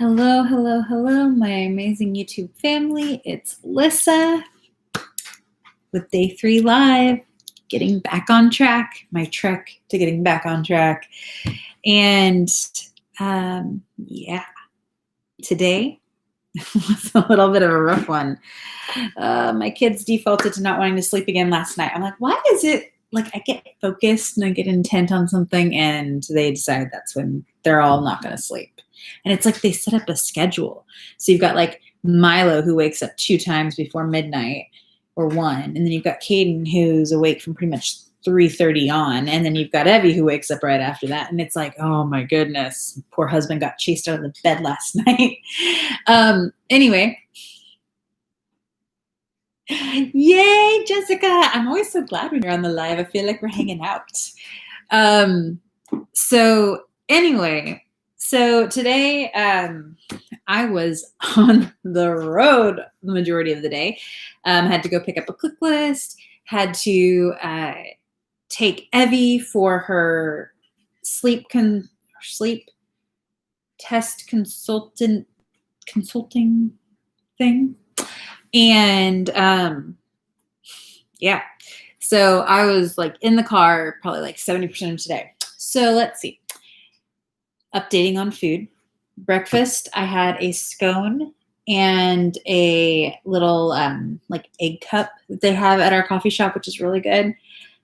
Hello, hello, hello, my amazing YouTube family. It's Lissa with Day 3 Live, getting back on track, my trek to getting back on track. And today was a little bit of a rough one. My kids defaulted to not wanting to sleep again last night. I'm like, why is it like I get focused and I get intent on something and they decide that's when they're all not going to sleep? And it's like they set up a schedule. So you've got like Milo who wakes up 2 times before midnight or 1. And then you've got Caden who's awake from pretty much 3:30 on. And then you've got Evie who wakes up right after that. And it's like, oh my goodness, poor husband got chased out of the bed last night. Anyway. Yay, Jessica. I'm always so glad when you're on the live. I feel like we're hanging out. So today I was on the road the majority of the day. Had to go pick up a click list, had to take Evie for her sleep test consulting thing. And so I was like in the car probably like 70% of today. So let's see. Updating on food. Breakfast, I had a scone and a little like egg cup that they have at our coffee shop, which is really good.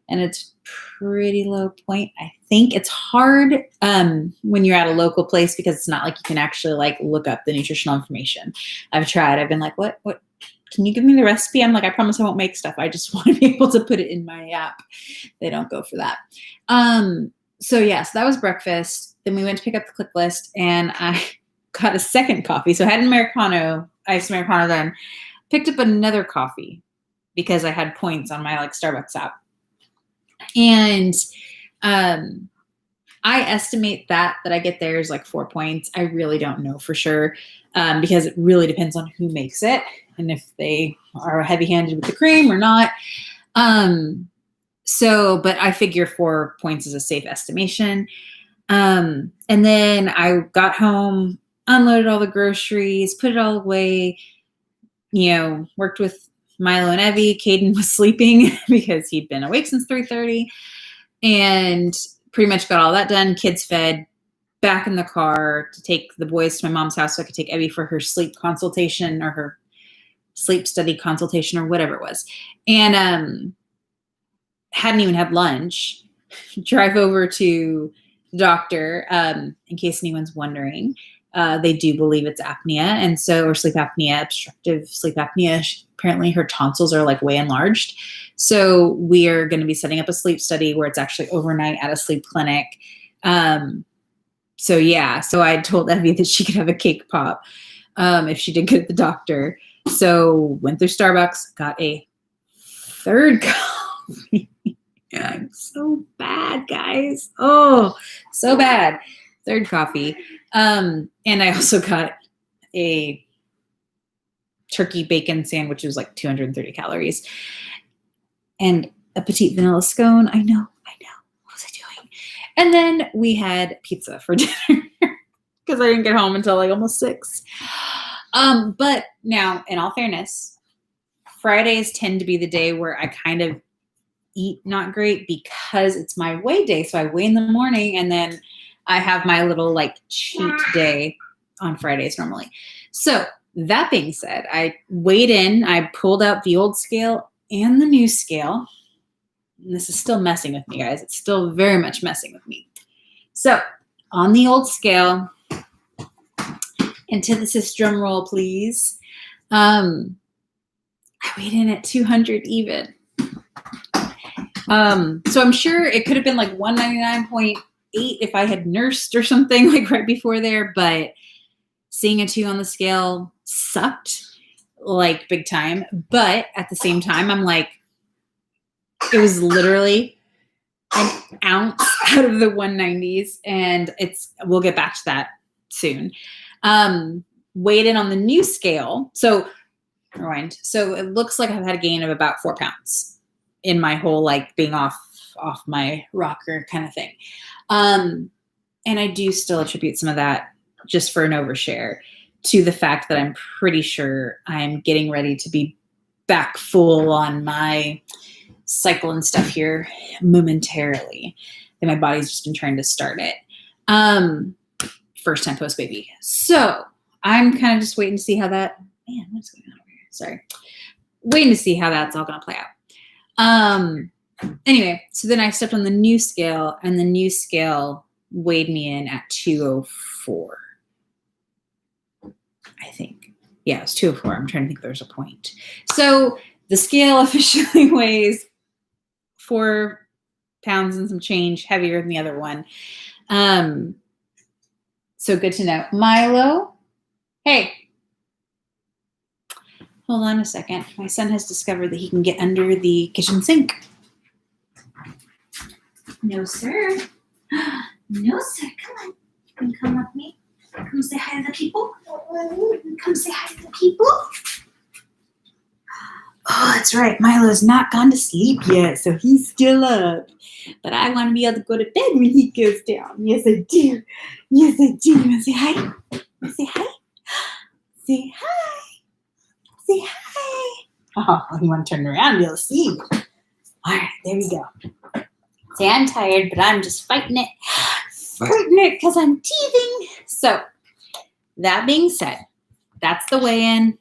And it's pretty low point. I think it's hard when you're at a local place because it's not like you can actually like look up the nutritional information. I've tried. I've been like, what? Can you give me the recipe? I'm like, I promise I won't make stuff. I just want to be able to put it in my app. They don't go for that. So that was breakfast. Then we went to pick up the click list and I got a second coffee. So I had an Americano, iced Americano, then picked up another coffee because I had points on my like Starbucks app. And I estimate that I get there is like 4 points. I really don't know for sure because it really depends on who makes it and if they are heavy-handed with the cream or not. But I figure 4 points is a safe estimation. And then I got home, unloaded all the groceries, put it all away, worked with Milo and Evie. Caden was sleeping because he'd been awake since 3:30 and pretty much got all that done. Kids fed, back in the car to take the boys to my mom's house so I could take Evie for her sleep consultation or her sleep study consultation or whatever it was. And hadn't even had lunch. Drive over to the doctor, in case anyone's wondering. They do believe it's apnea, or sleep apnea, obstructive sleep apnea. Apparently her tonsils are like way enlarged. So we are going to be setting up a sleep study where it's actually overnight at a sleep clinic. So I told Evie that she could have a cake pop if she did go to the doctor. So went through Starbucks, got a third coffee. I'm so bad, guys. Oh, so bad. Third coffee. And I also got a turkey bacon sandwich. It was like 230 calories. And a petite vanilla scone. I know. What was I doing? And then we had pizza for dinner because I didn't get home until like almost 6. But now, in all fairness, Fridays tend to be the day where I kind of eat not great because it's my weigh day. So I weigh in the morning and then I have my little like cheat day on Fridays normally. So that being said, I weighed in, I pulled out the old scale and the new scale. And this is still messing with me, guys. It's still very much messing with me. So on the old scale, antithesis drum roll, please. I weighed in at 200 even. So I'm sure it could have been like 199.8 if I had nursed or something like right before there, but seeing a 2 on the scale sucked like big time. But at the same time, I'm like, it was literally an ounce out of the 190s and we'll get back to that soon. Weighed in on the new scale. So rewind. So it looks like I've had a gain of about 4 pounds in my whole like being off my rocker kind of thing. And I do still attribute some of that just for an overshare, to the fact that I'm pretty sure I'm getting ready to be back full on my cycle and stuff here momentarily. That my body's just been trying to start it. First time post baby. So I'm kind of just waiting to see how that, man, what's going on over here? Sorry. Waiting to see how that's all going to play out. Anyway, so then I stepped on the new scale, and the new scale weighed me in at 204. I think. Yeah, it was 204. I'm trying to think if there's a point. So the scale officially weighs 4 pounds and some change heavier than the other one. So good to know. Milo, hey. Hold on a second. My son has discovered that he can get under the kitchen sink. No, sir. No, sir. Come on. You can come with me. Come say hi to the people. Come say hi to the people. Oh, that's right. Milo's not gone to sleep yet, so he's still up. But I want to be able to go to bed when he goes down. Yes, I do. Yes, I do. You want to say hi? You want to say hi? Say hi. Say hi. Oh, you want to turn around? You'll see. All right, there we go. Say, I'm tired, but I'm just fighting it. Fighting it because I'm teething. So, that being said, that's the weigh-in.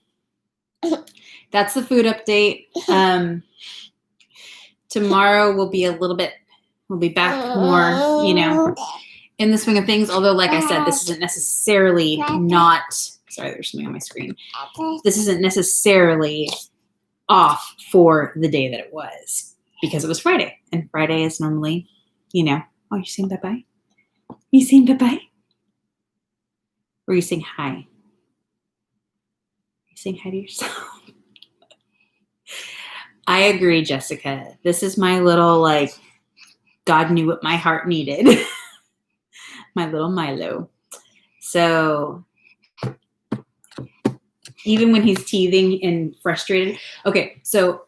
That's the food update. Tomorrow we'll be back more, in the swing of things. Although, like I said, this isn't necessarily sorry, there's something on my screen. This isn't necessarily off for the day that it was, because it was Friday. And Friday is normally, oh, you're saying bye-bye? You saying bye-bye? Or are you saying hi? Are you saying hi to yourself? I agree, Jessica. This is my little, God knew what my heart needed. My little Milo. So, even when he's teething and frustrated. Okay, so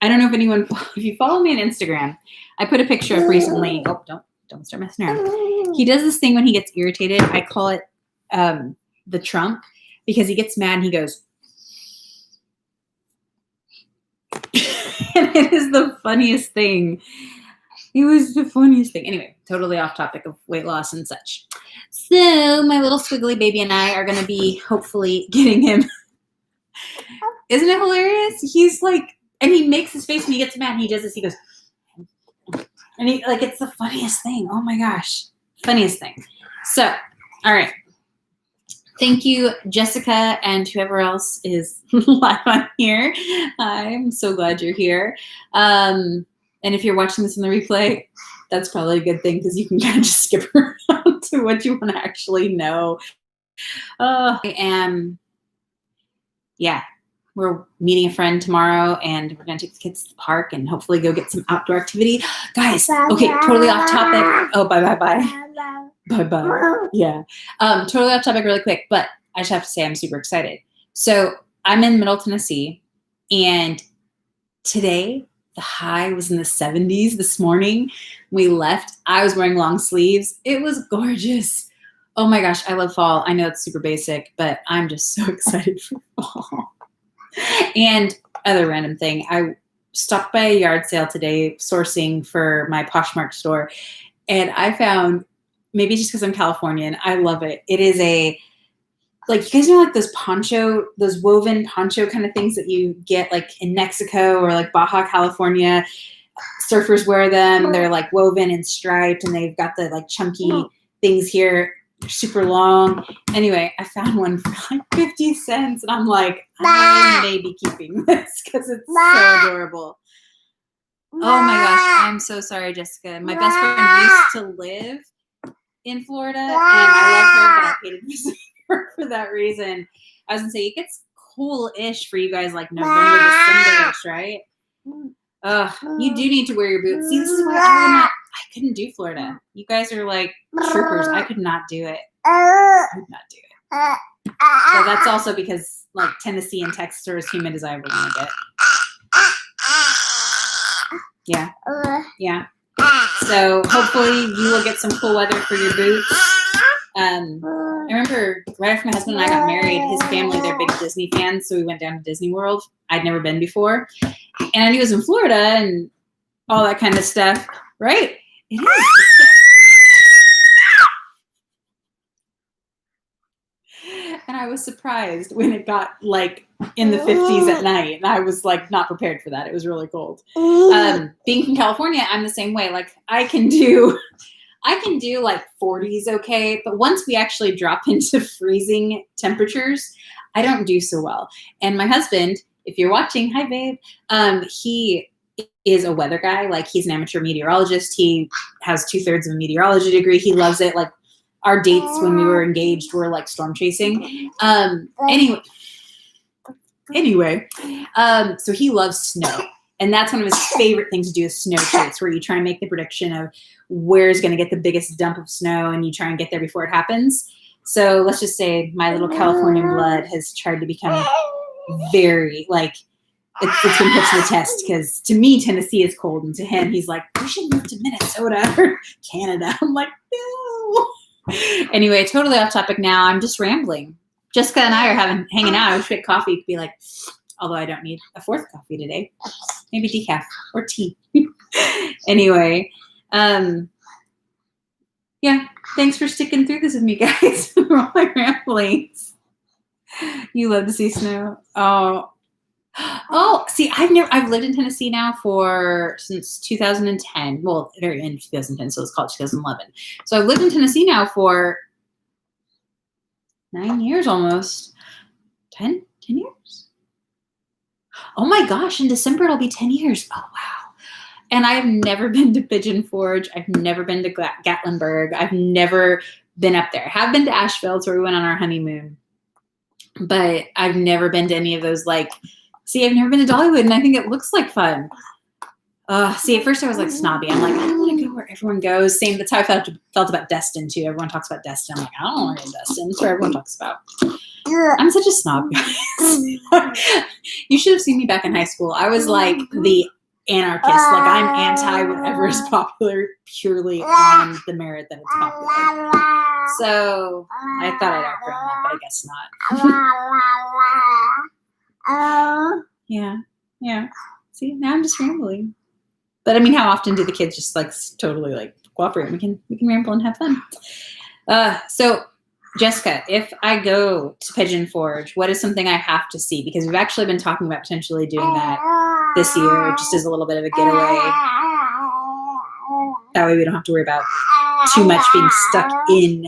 I don't know if you follow me on Instagram, I put a picture up recently. Oh, don't start messing around. He does this thing when he gets irritated. I call it the Trump, because he gets mad and he goes, and it is the funniest thing. It was the funniest thing. Anyway, totally off topic of weight loss and such. So my little squiggly baby and I are going to be hopefully getting him. Isn't it hilarious? He's like, and he makes his face when he gets mad, and he does this. He goes, and he it's the funniest thing. Oh my gosh. Funniest thing. So, all right. Thank you, Jessica, and whoever else is live on here. I'm so glad you're here. And if you're watching this in the replay, that's probably a good thing, because you can kind of just skip around to what you want to actually know. We're meeting a friend tomorrow, and we're going to take the kids to the park and hopefully go get some outdoor activity. Guys, okay, totally off topic. Oh, bye. Yeah. Totally off topic really quick, but I just have to say I'm super excited. So I'm in Middle Tennessee, and today the high was in the 70s. This morning we left. I was wearing long sleeves. It was gorgeous. Oh my gosh, I love fall. I know it's super basic, but I'm just so excited for fall. And other random thing, I stopped by a yard sale today sourcing for my Poshmark store, and I found, maybe just because I'm Californian, I love it. It is you guys know those woven poncho kind of things that you get in Mexico or Baja California. Surfers wear them. They're woven and striped, and they've got the chunky things here. They're super long. Anyway, I found one for 50 cents, and I'm like, I may be keeping this because it's so adorable. Oh my gosh, I'm so sorry, Jessica. My best friend used to live in Florida, and I love her, but I hated visiting her for that reason. I was gonna say, it gets cool-ish for you guys November, December-ish, right? You do need to wear your boots. See, this is why I couldn't do Florida. You guys are troopers. I could not do it. I could not do it. So that's also because Tennessee and Texas are as humid as I ever want to get. Yeah. So hopefully you will get some cool weather for your boots. I remember right after my husband and I got married, his family, they're big Disney fans, so we went down to Disney World. I'd never been before. And I knew it was in Florida and all that kind of stuff, right? It is. And I was surprised when it got like in the 50s at night. And I was like not prepared for that. It was really cold. Being from California, I'm the same way. Like I can do like 40s okay, but once we actually drop into freezing temperatures, I don't do so well. And my husband, if you're watching, hi babe, he is a weather guy. Like he's an amateur meteorologist. He has 2/3 of a meteorology degree. He loves it. Like our dates when we were engaged were like storm chasing. Anyway, so he loves snow. And that's one of his favorite things to do is snow chase, where you try and make the prediction of where's going to get the biggest dump of snow and you try and get there before it happens. So let's just say my little Californian blood has tried to become very, like, it's been put to the test because to me, Tennessee is cold. And to him, he's like, we should move to Minnesota or Canada. I'm like, no. Anyway, totally off topic now. I'm just rambling. Jessica and I are hanging out. I wish we had coffee. Could be like, although I don't need a fourth coffee today. Maybe decaf or tea. Anyway, yeah, thanks for sticking through this with me, guys. For all my ramblings. You love to see snow. Oh, see, I've lived in Tennessee now since 2010. Well, very end of 2010, so it's called 2011. So I've lived in Tennessee now for 9 years almost. 10 years? Oh my gosh, in December it'll be 10 years. Oh, wow. And I have never been to Pigeon Forge. I've never been to Gatlinburg. I've never been up there. I have been to Asheville. It's where we went on our honeymoon. But I've never been to any of those, like, see, I've never been to Dollywood, and I think it looks like fun. See, at first I was like snobby. I'm like, I don't want to go where everyone goes. Same, that's how I felt about Destin, too. Everyone talks about Destin. I'm like, I don't want to go to Destin. That's where everyone talks about. I'm such a snob, guys. You should have seen me back in high school. I was like the anarchist. Like I'm anti whatever is popular purely on the merit that it's popular. So I thought I'd outgrown that, but I guess not. Yeah. See, now I'm just rambling. But I mean, how often do the kids just like totally like cooperate? We can ramble and have fun. So Jessica, if I go to Pigeon Forge, what is something I have to see? Because we've actually been talking about potentially doing that this year, just as a little bit of a getaway. That way we don't have to worry about too much being stuck in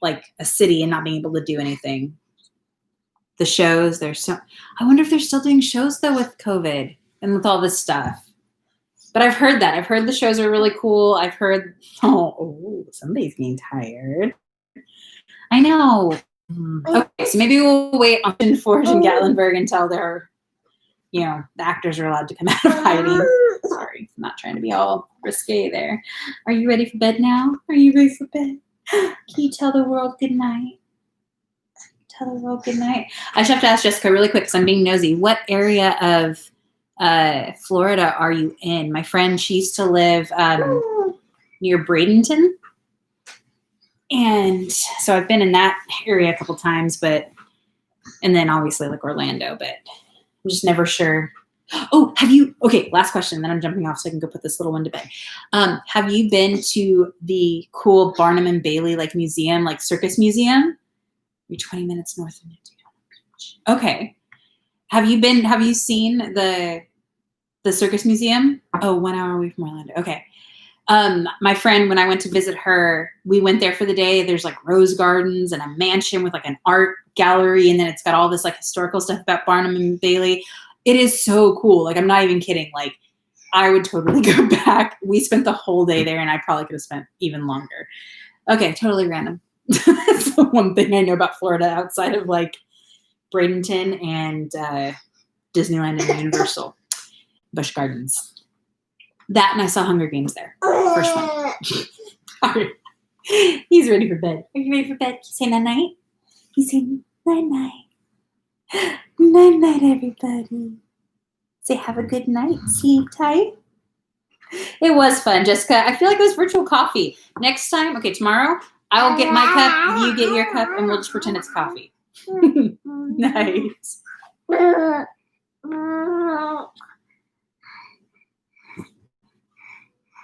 like a city and not being able to do anything. The shows, I wonder if they're still doing shows though with COVID and with all this stuff. But I've heard that. I've heard the shows are really cool. I've heard, somebody's getting tired. I know. Okay, so maybe we'll wait on Pigeon Forge and Gatlinburg until they're, the actors are allowed to come out of hiding. Sorry, I'm not trying to be all risque there. Are you ready for bed now? Are you ready for bed? Can you tell the world good night? Tell the world good night. I just have to ask Jessica really quick because I'm being nosy. What area of Florida are you in? My friend, she used to live near Bradenton. And so I've been in that area a couple times, and then obviously like Orlando, but I'm just never sure. Oh, okay, last question, then I'm jumping off so I can go put this little one to bed. Have you been to the cool Barnum and Bailey like museum, like circus museum? You're 20 minutes north of Daytona Beach. Okay. Have you seen the circus museum? Oh, 1 hour away from Orlando. Okay. My friend, when I went to visit her, we went there for the day. There's like rose gardens and a mansion with like an art gallery. And then it's got all this like historical stuff about Barnum and Bailey. It is so cool. Like, I'm not even kidding. Like, I would totally go back. We spent the whole day there and I probably could have spent even longer. Okay. Totally random. That's the one thing I know about Florida outside of like Bradenton and, Disneyland and Universal, Busch Gardens. That, and I saw Hunger Games there. First one. All right. He's ready for bed. Are you ready for bed? Can you say night-night? Can you say night-night? Night-night, everybody. Say have a good night. Sleep tight. It was fun, Jessica. I feel like it was virtual coffee. Next time, okay, tomorrow, I'll get my cup, you get your cup, and we'll just pretend it's coffee. Nice.